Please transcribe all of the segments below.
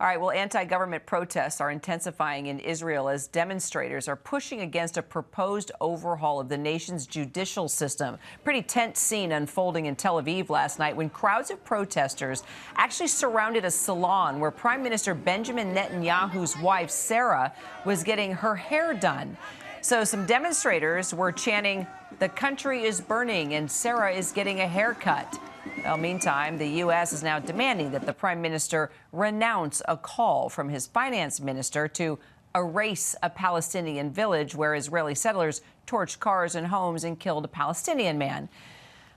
All right, well, anti-government protests are intensifying in Israel as demonstrators are pushing against a proposed overhaul of the nation's judicial system. Pretty tense scene unfolding in Tel Aviv last night when crowds of protesters actually surrounded a salon where Prime Minister Benjamin Netanyahu's wife, Sarah, was getting her hair done. So some demonstrators were chanting, "The country is burning and Sarah is getting a haircut." Well, meantime, the U.S. is now demanding that the prime minister renounce a call from his finance minister to erase a Palestinian village where Israeli settlers torched cars and homes and killed a Palestinian man.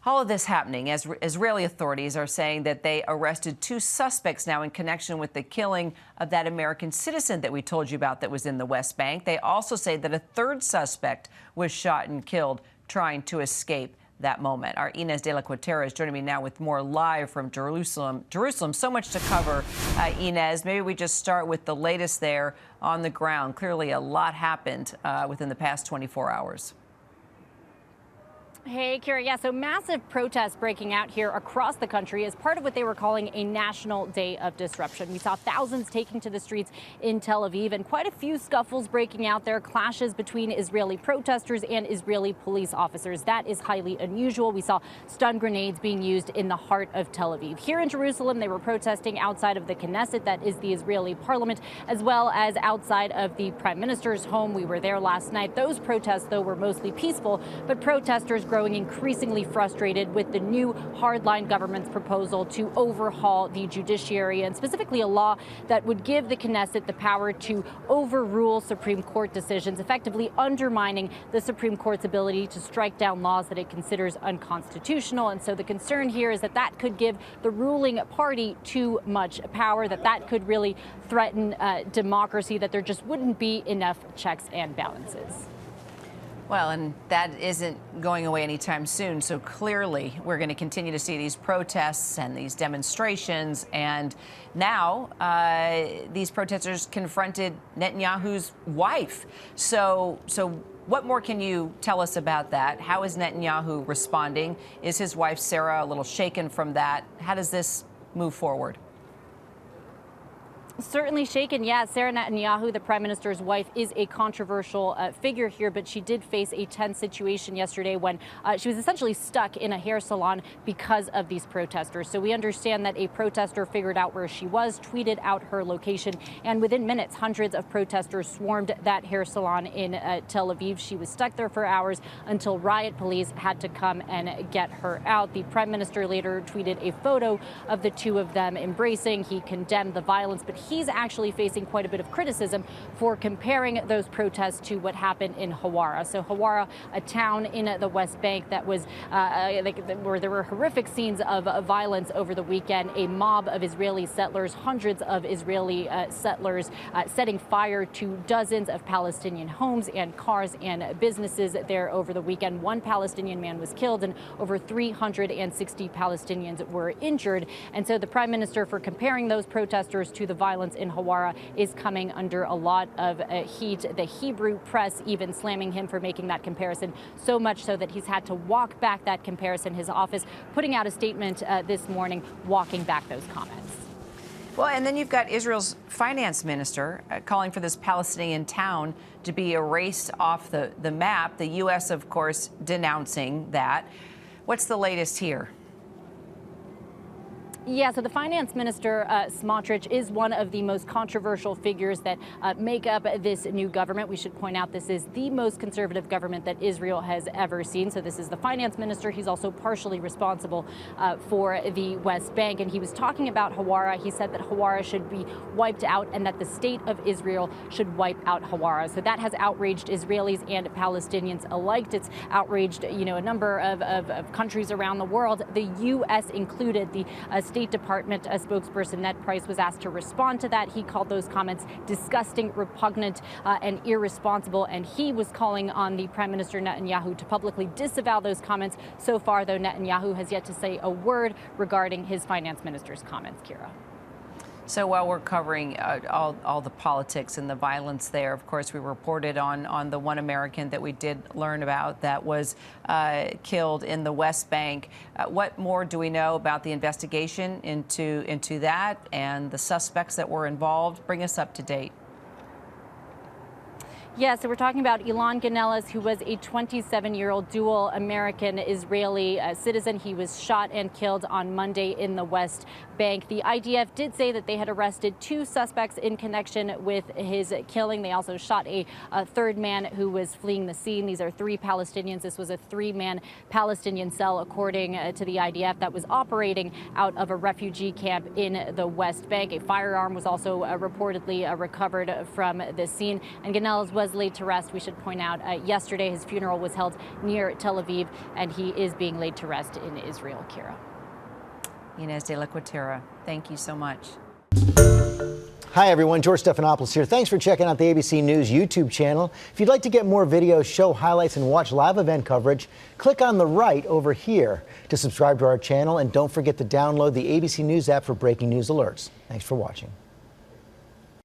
All of this happening as Israeli authorities are saying that they arrested 2 suspects now in connection with the killing of that American citizen that we told you about that was in the West Bank. They also say that a 3rd suspect was shot and killed trying to escape that moment. Our Inez de la Cuetara is joining me now with more live from Jerusalem. So much to cover, Inez. Maybe we just start with the latest there on the ground. Clearly, a lot happened within the past 24 hours. Hey, Kira. Yeah, so massive protests breaking out here across the country as part of what they were calling a national day of disruption. We saw thousands taking to the streets in Tel Aviv and quite a few scuffles breaking out there, clashes between Israeli protesters and Israeli police officers. That is highly unusual. We saw stun grenades being used in the heart of Tel Aviv. Here in Jerusalem, they were protesting outside of the Knesset, that is the Israeli parliament, as well as outside of the prime minister's home. We were there last night. Those protests, though, were mostly peaceful, but protesters growing increasingly frustrated with the new hardline government's proposal to overhaul the judiciary, and specifically a law that would give the Knesset the power to overrule Supreme Court decisions, effectively undermining the Supreme Court's ability to strike down laws that it considers unconstitutional. And so the concern here is that that could give the ruling party too much power, that could really threaten democracy, that there just wouldn't be enough checks and balances. Well, and that isn't going away anytime soon. So clearly, we're going to continue to see these protests and these demonstrations. And now these protesters confronted Netanyahu's wife. So what more can you tell us about that? How is Netanyahu responding? Is his wife, Sarah, a little shaken from that? How does this move forward? Certainly shaken. Yeah, Sarah Netanyahu, the prime minister's wife, is a controversial figure here, but she did face a tense situation yesterday when she was essentially stuck in a hair salon because of these protesters. So we understand that a protester figured out where she was, tweeted out her location, and within minutes, hundreds of protesters swarmed that hair salon in Tel Aviv. She was stuck there for hours until riot police had to come and get her out. The prime minister later tweeted a photo of the 2 of them embracing. He condemned the violence, but he's actually facing quite a bit of criticism for comparing those protests to what happened in Hawara. So Hawara, a town in the West Bank that was where there were horrific scenes of violence over the weekend. A mob of Israeli settlers, hundreds of Israeli settlers setting fire to dozens of Palestinian homes and cars and businesses there over the weekend. 1 Palestinian man was killed and over 360 Palestinians were injured. And so the prime minister, for comparing those protesters to the violence in Hawara, is coming under a lot of heat. The Hebrew press even slamming him for making that comparison, so much so that he's had to walk back that comparison. His office putting out a statement this morning, walking back those comments. Well, and then you've got Israel's finance minister calling for this Palestinian town to be erased off the map. The U.S., of course, denouncing that. What's the latest here? Yeah, so the finance minister, Smotrich, is one of the most controversial figures that make up this new government. We should point out this is the most conservative government that Israel has ever seen. So this is the finance minister. He's also partially responsible for the West Bank. And he was talking about Hawara. He said that Hawara should be wiped out and that the state of Israel should wipe out Hawara. So that has outraged Israelis and Palestinians alike. It's outraged, a number of countries around the world, the U.S. included. The State Department spokesperson Ned Price was asked to respond to that. He called those comments disgusting, repugnant, and irresponsible. And he was calling on the Prime Minister Netanyahu to publicly disavow those comments. So far, though, Netanyahu has yet to say a word regarding his finance minister's comments, Kira. So while we're covering all the politics and the violence there, of course, we reported on the one American that we did learn about that was killed in the West Bank. What more do we know about the investigation into that and the suspects that were involved? Bring us up to date. Yeah, so we're talking about Ilan Ganeles, who was a 27-year-old dual American-Israeli citizen. He was shot and killed on Monday in the West Bank. The IDF did say that they had arrested 2 suspects in connection with his killing. They also shot a third man who was fleeing the scene. These are 3 Palestinians. This was a 3-man Palestinian cell, according to the IDF, that was operating out of a refugee camp in the West Bank. A firearm was also reportedly recovered from the scene. And Ganeles was laid to rest. We should point out yesterday his funeral was held near Tel Aviv, and he is being laid to rest in Israel. Kira. Inez de la Cuetara, thank you so much. Hi, everyone. George Stephanopoulos here. Thanks for checking out the ABC News YouTube channel. If you'd like to get more videos, show highlights, and watch live event coverage, click on the right over here to subscribe to our channel. And don't forget to download the ABC News app for breaking news alerts. Thanks for watching.